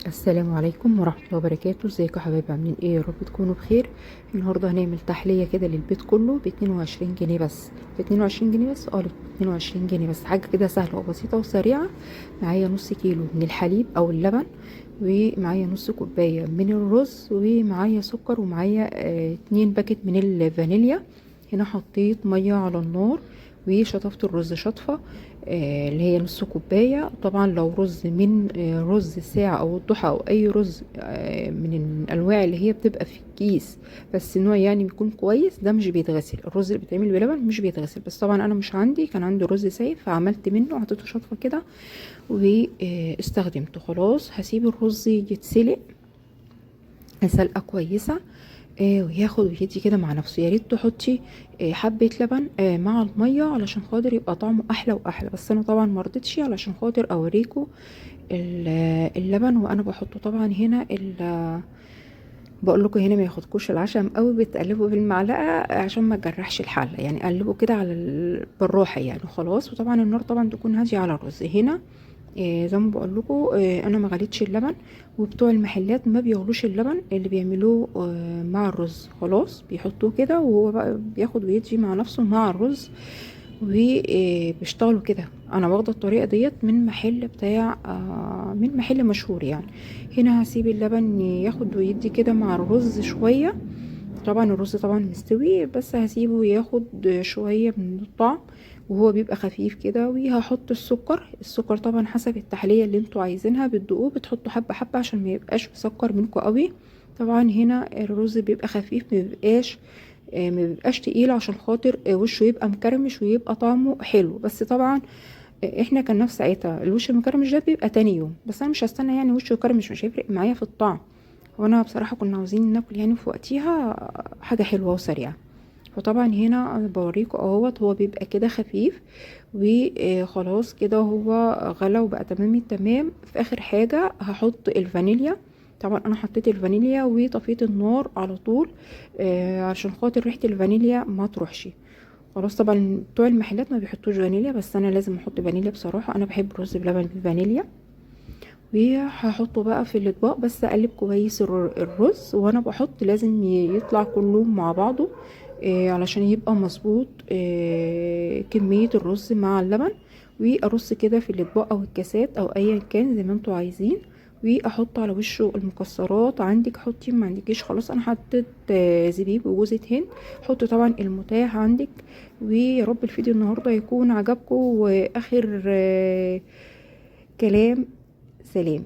السلام عليكم ورحمة الله وبركاته. ازيكم يا حبايبي؟ عاملين ايه؟ يا رب تكونوا بخير. النهارده هنعمل تحلية كده للبيت كله ب22 جنيه بس. ب22 جنيه بس، ب22 جنيه بس. حاجة كده سهلة وبسيطة وسريعة. معايا نص كيلو من الحليب او اللبن، ومعايا نص كوباية من الرز، ومعايا سكر، ومعايا 2 باكت من الفانيليا. هنا حطيت مية على النار وشطفت الرز شطفة، اللي هي نص كوباية. طبعا لو رز من رز الساعة او الضحى او اي رز من الانواع اللي هي بتبقى في الكيس، بس نوع يعني بيكون كويس، ده مش بيتغسل. الرز اللي بيتعمل بلبن مش بيتغسل، بس طبعا انا مش عندي، كان عندي رز سايب فعملت منه، حطيته شطفة كده واستخدمته. خلاص هسيب الرز يتسلق سلقة كويسة، وياخد ويدي كده مع نفسه. يا ريت تحطي حبة لبن مع المية علشان خاطر يبقى طعمه احلى واحلى، بس انا طبعا مرضتش علشان خاطر اوريكم اللبن وانا بحطه. طبعا هنا بقول لكم هنا ما ياخدكوش العشم قوي، بتقلبوا بالمعلقه عشان ما تجرحش الحله، يعني قلبوا كده على بالراحه يعني. خلاص، وطبعا النار طبعا تكون هاديه على الرز. هنا زي ما بقول لكم انا ما غليتش اللبن، وبتوع المحلات ما بيغلوش اللبن اللي بيعملوه مع الرز. خلاص بيحطوه كده وهو بقى بياخد ويدي مع نفسه مع الرز، وبيشتغلوا كده. انا واخده الطريقه ديت من محل بتاع من محل مشهور يعني. هنا هسيب اللبن ياخد ويدي كده مع الرز شويه. طبعا الرز طبعا مستوي، بس هسيبه ياخد شويه من الطعم وهو بيبقى خفيف كده. وهحط السكر طبعا حسب التحليه اللي انتوا عايزينها بتدوقوه، بتحطوا حبه حبه عشان ما يبقاش مسكر منكم قوي. طبعا هنا الرز بيبقى خفيف، ما بيبقاش تقيل عشان خاطر وشه يبقى مكرمش ويبقى طعمه حلو. بس طبعا احنا كان نفس ساعتها الوش المكرمش ده بيبقى تاني يوم، بس انا مش هستنى يعني وشه يكرمش، مش هيفرق معايا في الطعم. وانا بصراحة كنا عاوزين ناكل يعني في وقتها حاجة حلوة وسريعة. فطبعا هنا أنا بوريكم اهوت هو بيبقى كده خفيف، وخلاص كده هو غلى وبقى تمام التمام. في اخر حاجة هحط الفانيليا. طبعا انا حطيت الفانيليا وطفيت النار على طول عشان خاطر ريحة الفانيليا ما تروحش. خلاص، طبعا بتوع المحلات ما بيحطوش فانيليا، بس انا لازم احط فانيليا بصراحة. انا بحب الرز بلبن بالفانيليا. وهحطه بقى في الاطباق، بس اقلب كويس الرز وانا بحط، لازم يطلع كله مع بعضه علشان يبقى مظبوط كمية الرز مع اللبن. وارص كده في الاطباق او الكاسات او ايا كان زي ما انتوا عايزين، واحط على وشه المكسرات. عندك حطي، ما عندكيش خلاص انا حطيت زبيب وجوزة هند. حطي طبعا المتاح عندك. ويا رب الفيديو النهارده يكون عجبكم، واخر كلام، سلام.